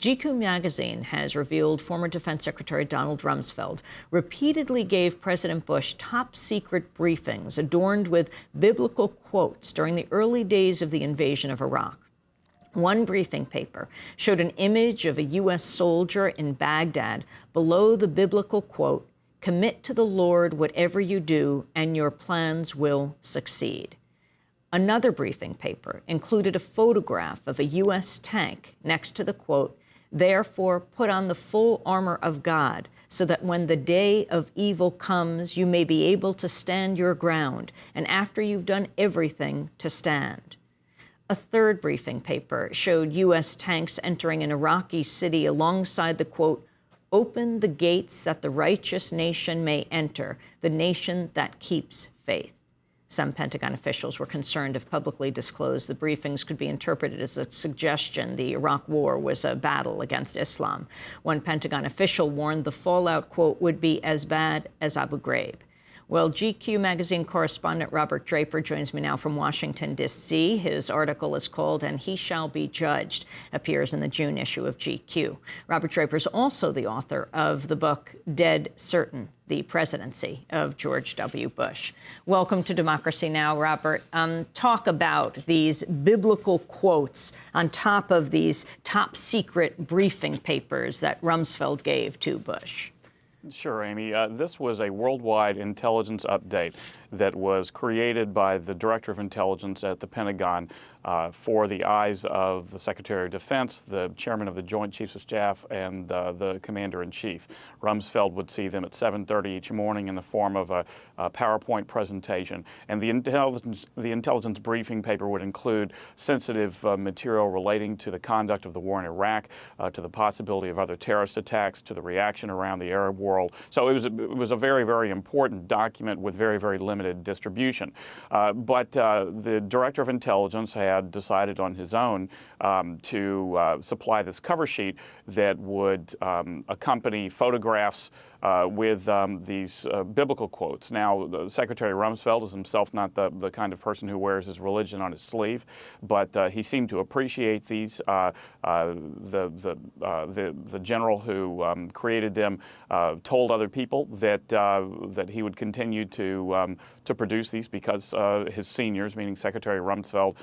GQ magazine has revealed former Defense Secretary Donald Rumsfeld repeatedly gave President Bush top-secret briefings adorned with biblical quotes during the early days of the invasion of Iraq. One briefing paper showed an image of a U.S. soldier in Baghdad below the biblical quote, "Commit to the Lord whatever you do, and your plans will succeed." Another briefing paper included a photograph of a U.S. tank next to the quote, "Therefore, put on the full armor of God, so that when the day of evil comes, you may be able to stand your ground, and after you've done everything, to stand." A third briefing paper showed U.S. tanks entering an Iraqi city alongside the quote, "Open the gates that the righteous nation may enter, the nation that keeps faith." Some Pentagon officials were concerned if publicly disclosed, the briefings could be interpreted as a suggestion the Iraq war was a battle against Islam. One Pentagon official warned the fallout, quote, would be as bad as Abu Ghraib. Well, GQ magazine correspondent Robert Draper joins me now from Washington, D.C. His article is called "And He Shall Be Judged," appears in the June issue of GQ. Robert Draper is also the author of the book Dead Certain: The Presidency of George W. Bush. Welcome to Democracy Now!, Robert. Talk about these biblical quotes on top of these top-secret briefing papers that Rumsfeld gave to Bush. Sure, Amy. This was a worldwide intelligence update that was created by the Director of Intelligence at the Pentagon for the eyes of the Secretary of Defense, the Chairman of the Joint Chiefs of Staff, and the Commander-in-Chief. Rumsfeld would see them at 7:30 each morning in the form of a PowerPoint presentation. And the intelligence briefing paper would include sensitive material relating to the conduct of the war in Iraq, to the possibility of other terrorist attacks, to the reaction around the Arab world. So it was a very, very important document with very, very limited distribution. But the Director of Intelligence had decided on his own to supply this cover sheet that would accompany photographs with these biblical quotes. Now, Secretary Rumsfeld is himself not the kind of person who wears his religion on his sleeve, but he seemed to appreciate these. The general who created them told other people that he would continue to produce these because his seniors, meaning Secretary Rumsfeld,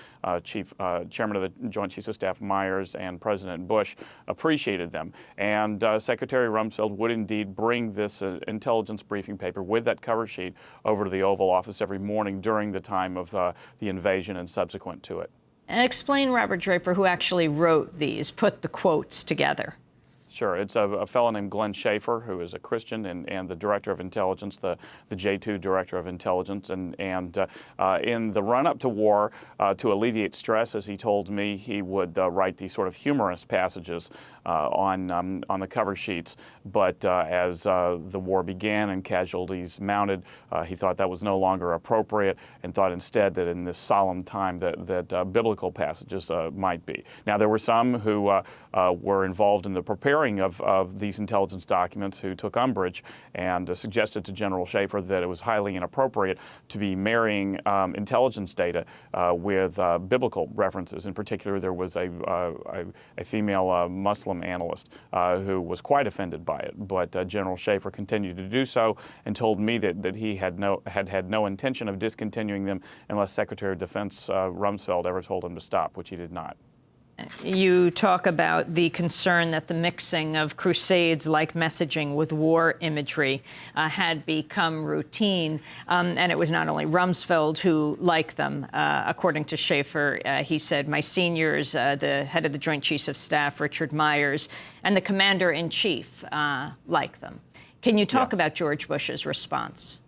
Chairman of the Joint Chiefs of Staff Myers, and President Bush, appreciated them. And Secretary Rumsfeld would indeed bring this intelligence briefing paper with that cover sheet over to the Oval Office every morning during the time of the invasion and subsequent to it. And explain, Robert Draper, who actually wrote these, put the quotes together. Sure. It's a fellow named Glenn Schaefer, who is a Christian and the Director of Intelligence, the J2 Director of Intelligence. And in the run-up to war, to alleviate stress, as he told me, he would write these sort of humorous passages on the cover sheets. But as the war began and casualties mounted, he thought that was no longer appropriate and thought instead that in this solemn time that biblical passages might be. Now, there were some who were involved in the preparing of these intelligence documents who took umbrage and suggested to General Schaefer that it was highly inappropriate to be marrying intelligence data with biblical references. In particular, there was a female Muslim analyst who was quite offended by it, but General Schaefer continued to do so and told me that he had no intention of discontinuing them unless Secretary of Defense Rumsfeld ever told him to stop, which he did not. You talk about the concern that the mixing of crusades-like messaging with war imagery had become routine, and it was not only Rumsfeld who liked them. According to Schaefer, he said, "My seniors, the head of the Joint Chiefs of Staff, Richard Myers, and the Commander-in-Chief like them." Can you talk about George Bush's response?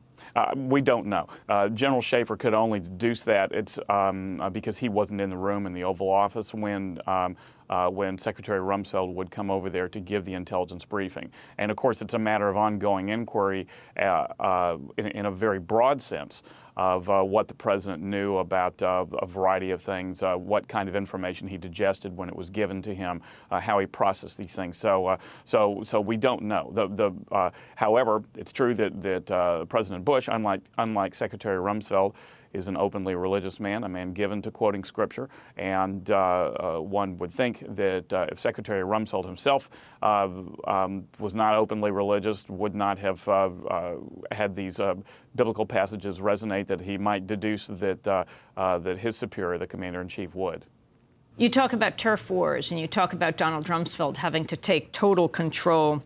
We don't know. General Schaefer could only deduce that it's because he wasn't in the room in the Oval Office when Secretary Rumsfeld would come over there to give the intelligence briefing. And of course, it's a matter of ongoing inquiry in a very broad sense of what the president knew about a variety of things, what kind of information he digested when it was given to him, how he processed these things. So we don't know. However, it's true that President Bush, unlike Secretary Rumsfeld, is an openly religious man, a man given to quoting Scripture, and one would think that if Secretary Rumsfeld himself was not openly religious, would not have had these biblical passages resonate, that he might deduce that that his superior, the commander-in-chief, would. You talk about turf wars, and you talk about Donald Rumsfeld having to take total control.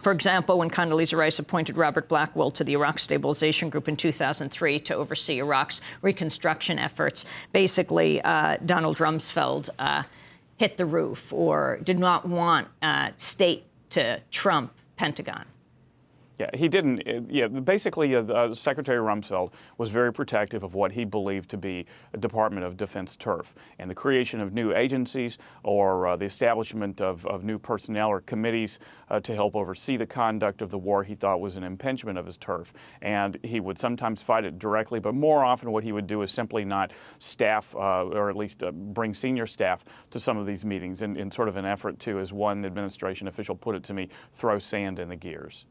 For example, when Condoleezza Rice appointed Robert Blackwell to the Iraq Stabilization Group in 2003 to oversee Iraq's reconstruction efforts, basically Donald Rumsfeld hit the roof or did not want state to trump Pentagon. Yeah, he didn't. Yeah, basically, Secretary Rumsfeld was very protective of what he believed to be a Department of Defense turf, and the creation of new agencies or the establishment of new personnel or committees to help oversee the conduct of the war, he thought was an impingement of his turf. And he would sometimes fight it directly, but more often what he would do is simply not staff, or at least bring senior staff to some of these meetings in sort of an effort to, as one administration official put it to me, throw sand in the gears.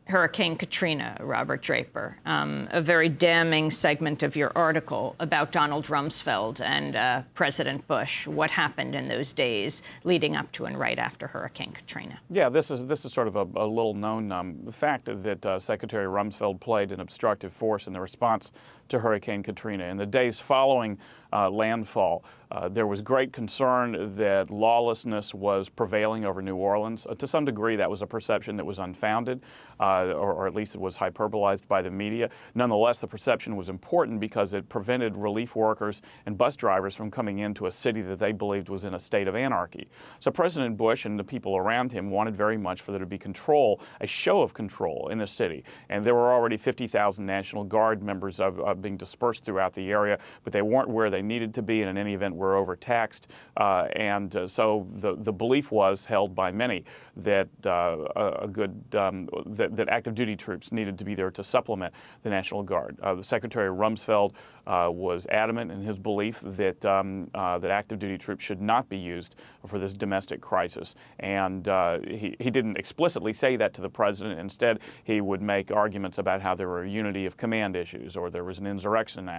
Hurricane Katrina, Robert Draper, a very damning segment of your article about Donald Rumsfeld and President Bush. What happened in those days leading up to and right after Hurricane Katrina? Yeah, this is sort of a little known fact that Secretary Rumsfeld played an obstructive force in the response to Hurricane Katrina. In the days following landfall, there was great concern that lawlessness was prevailing over New Orleans. To some degree, that was a perception that was unfounded, or at least it was hyperbolized by the media. Nonetheless, the perception was important because it prevented relief workers and bus drivers from coming into a city that they believed was in a state of anarchy. So President Bush and the people around him wanted very much for there to be control, a show of control in the city. And there were already 50,000 National Guard members being dispersed throughout the area, but they weren't where they needed to be, and in any event were overtaxed. So the belief was held by many that that active duty troops needed to be there to supplement the National Guard. The Secretary Rumsfeld was adamant in his belief that that active duty troops should not be used for this domestic crisis, and he didn't explicitly say that to the president. Instead, he would make arguments about how there were unity of command issues or there was an insurrection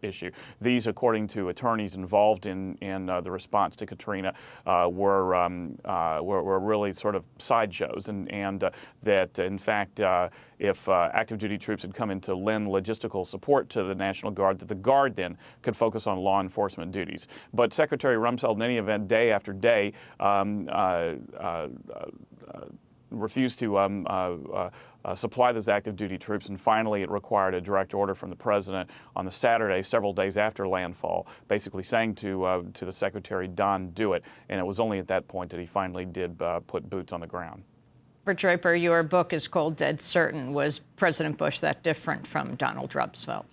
issue. These, according to attorneys involved in the response to Katrina, were really sort of sideshows, and that in fact, if active duty troops had come in to lend logistical support to the National Guard, that the Guard then could focus on law enforcement duties. But Secretary Rumsfeld, in any event, day after day, refused to supply those active duty troops, and finally it required a direct order from the president on the Saturday, several days after landfall, basically saying to the secretary, "Don, do it." And it was only at that point that he finally did put boots on the ground. Draper, your book is called Dead Certain. Was President Bush that different from Donald Rumsfeld?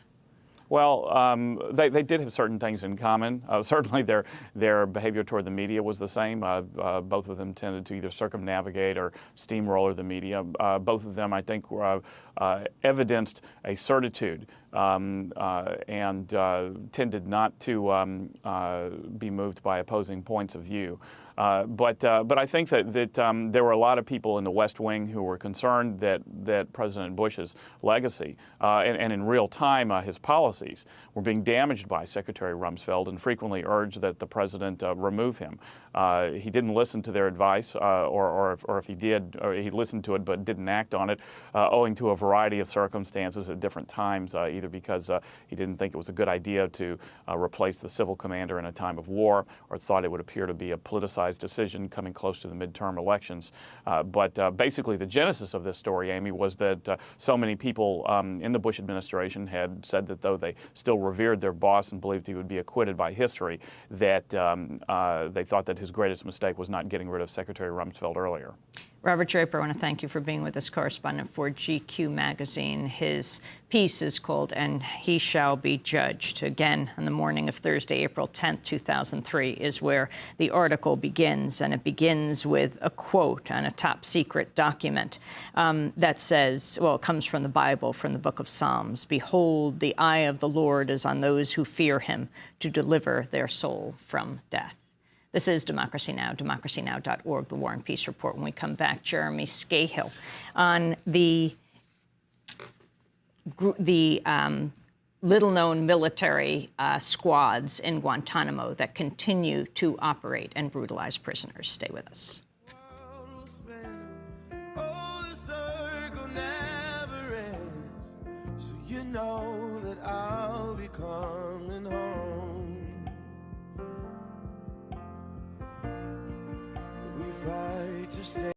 Well, they did have certain things in common. Certainly their behavior toward the media was the same. Both of them tended to either circumnavigate or steamroller the media. Both of them, I think, evidenced a certitude and tended not to be moved by opposing points of view. But I think that there were a lot of people in the West Wing who were concerned that President Bush's legacy and in real time his policies were being damaged by Secretary Rumsfeld, and frequently urged that the president remove him. He didn't listen to their advice, or if he did, he listened to it but didn't act on it, owing to a variety of circumstances at different times, either because he didn't think it was a good idea to replace the civil commander in a time of war, or thought it would appear to be a politicized decision coming close to the midterm elections. But basically the genesis of this story, Amy, was that so many people in the Bush administration had said that though they still revered their boss and believed he would be acquitted by history, that they thought that his greatest mistake was not getting rid of Secretary Rumsfeld earlier. Robert Draper, I want to thank you for being with us, correspondent for GQ magazine. His piece is called "And He Shall Be Judged." Again, on the morning of Thursday, April 10th, 2003, is where the article begins, and it begins with a quote on a top-secret document that says, well, it comes from the Bible, from the book of Psalms, "Behold, the eye of the Lord is on those who fear him, to deliver their soul from death." This is Democracy Now!, democracynow.org, The War and Peace Report. When we come back, Jeremy Scahill on the little-known military squads in Guantanamo that continue to operate and brutalize prisoners. Stay with us. You know that I'll be coming home. We fight to stay.